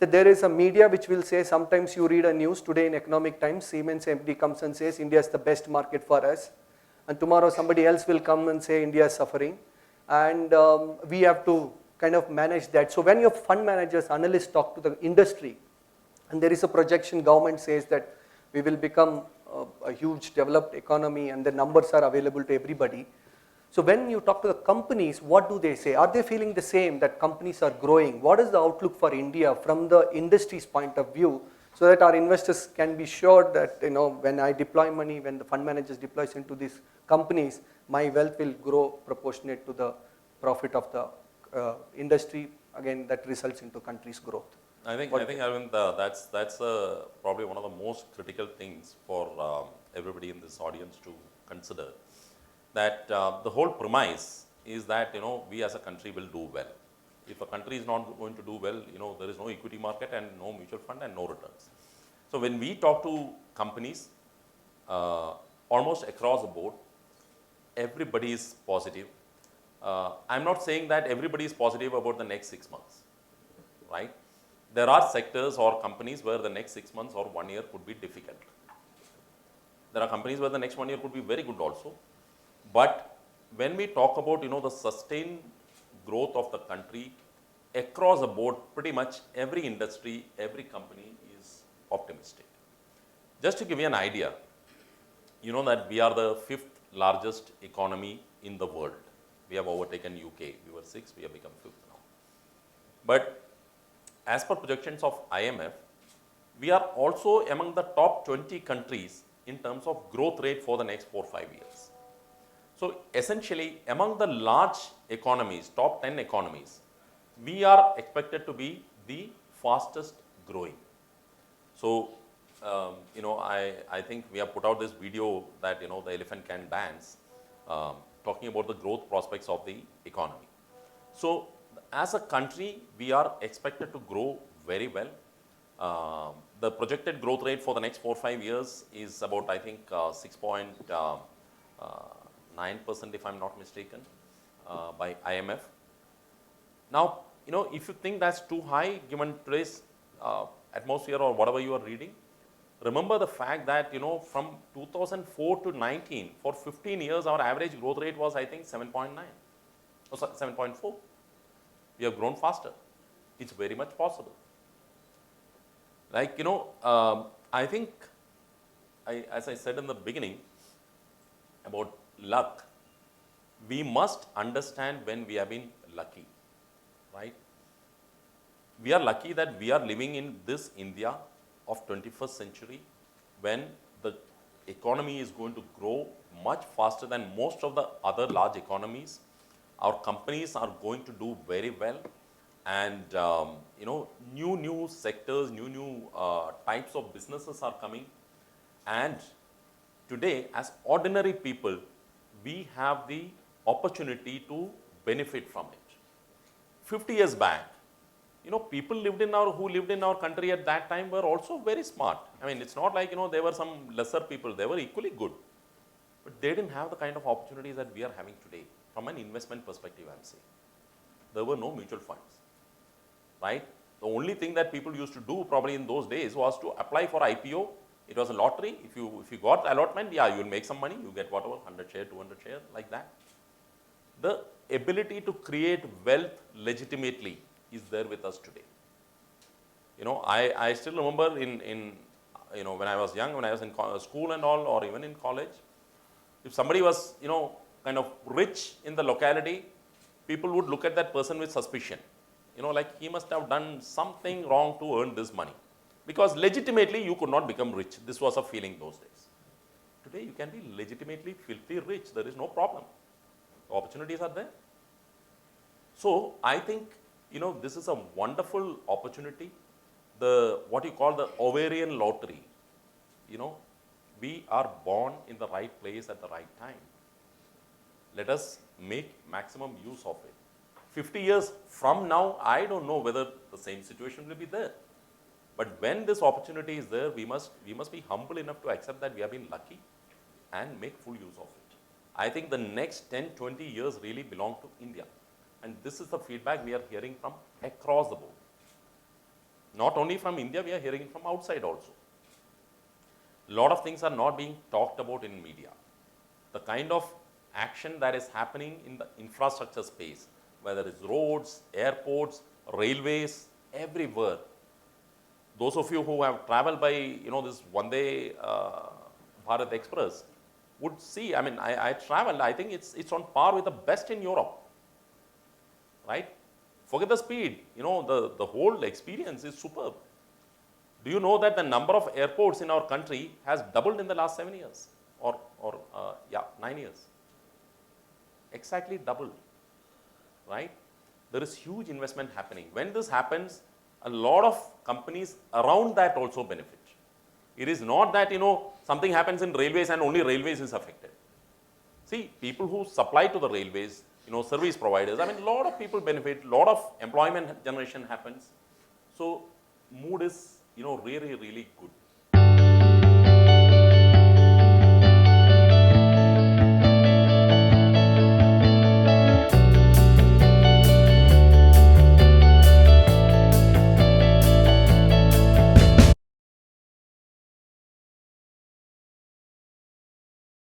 that there is a media which will say, sometimes you read a news today in Economic Times, Siemens MD comes and says India is the best market for us, and tomorrow somebody else will come and say India is suffering, and we have to kind of manage that. So when your fund managers, analysts talk to the industry, and there is a projection, government says that we will become a huge developed economy and the numbers are available to everybody. So when you talk to the companies, what do they say? Are they feeling the same, that companies are growing? What is the outlook for India from the industry's point of view, so that our investors can be sure that, you know, when I deploy money, when the fund managers deploys into these companies, my wealth will grow proportionate to the profit of the industry. Again, that results into country's growth. I think Aravind, that's probably one of the most critical things for everybody in this audience to consider. That the whole premise is that, you know, we as a country will do well. If a country is not going to do well, you know, there is no equity market and no mutual fund and no returns. So when we talk to companies, almost across the board, everybody is positive. I'm not saying that everybody is positive about the next 6 months, right? There are sectors or companies where the next 6 months or 1 year could be difficult. There are companies where the next 1 year could be very good also. But when we talk about, you know, the sustained growth of the country across the board, pretty much every industry, every company is optimistic. Just to give you an idea, you know that we are the 5th largest economy in the world. We have overtaken UK. We were 6th, we have become 5th now. But as per projections of IMF, we are also among the top 20 countries in terms of growth rate for the next 4 or 5 years. So essentially, among the large economies, top 10 economies, we are expected to be the fastest growing. So, you know, I think we have put out this video that, you know, the elephant can dance, talking about the growth prospects of the economy. So as a country, we are expected to grow very well. The projected growth rate for the next 4 or 5 years is about, I think, 6.9% if I'm not mistaken, by IMF. Now, you know, if you think that's too high given today's atmosphere or whatever you are reading, remember the fact that, you know, from 2004 to 19, for 15 years, our average growth rate was, I think, 7.9 or 7.4. We have grown faster. It's very much possible. Like, you know, I think, as I said in the beginning about luck, we must understand when we have been lucky, right? We are lucky that we are living in this India of 21st century, when the economy is going to grow much faster than most of the other large economies. Our companies are going to do very well, and you know, new sectors, new types of businesses are coming. And today, as ordinary people, we have the opportunity to benefit from it. 50 years back, you know, people who lived in our country at that time were also very smart. I mean, it's not like, you know, there were some lesser people, they were equally good. But they didn't have the kind of opportunities that we are having today. From an investment perspective, I'm saying. There were no mutual funds, right? The only thing that people used to do probably in those days was to apply for IPO. It was a lottery. If you got the allotment, yeah, you will make some money. You get whatever, 100 share, 200 share, like that. The ability to create wealth legitimately is there with us today. You know, I still remember in you know, when I was young, when I was in school and all, or even in college, if somebody was, you know, kind of rich in the locality, people would look at that person with suspicion. You know, like he must have done something wrong to earn this money. Because legitimately you could not become rich. This was a feeling those days. Today you can be legitimately filthy rich. There is no problem. The opportunities are there. So I think, you know, this is a wonderful opportunity. What you call the ovarian lottery. You know, we are born in the right place at the right time. Let us make maximum use of it. 50 years from now, I don't know whether the same situation will be there. But when this opportunity is there, we must be humble enough to accept that we have been lucky and make full use of it. I think the next 10, 20 years really belong to India. And this is the feedback we are hearing from across the board. Not only from India, we are hearing from outside also. A lot of things are not being talked about in media. The kind of action that is happening in the infrastructure space, whether it's roads, airports, railways, everywhere. Those of you who have traveled by, this Vande Bharat Express would see, I mean, I traveled, I think it's on par with the best in Europe, right? Forget the speed, the whole experience is superb. Do you know that the number of airports in our country has doubled in the last 7 years or 9 years? Exactly doubled, right? There is huge investment happening. When this happens, a lot of companies around that also benefit. It is not that, something happens in railways and only railways is affected. See, people who supply to the railways, service providers, I mean, a lot of people benefit, a lot of employment generation happens. So, mood is, really, really good.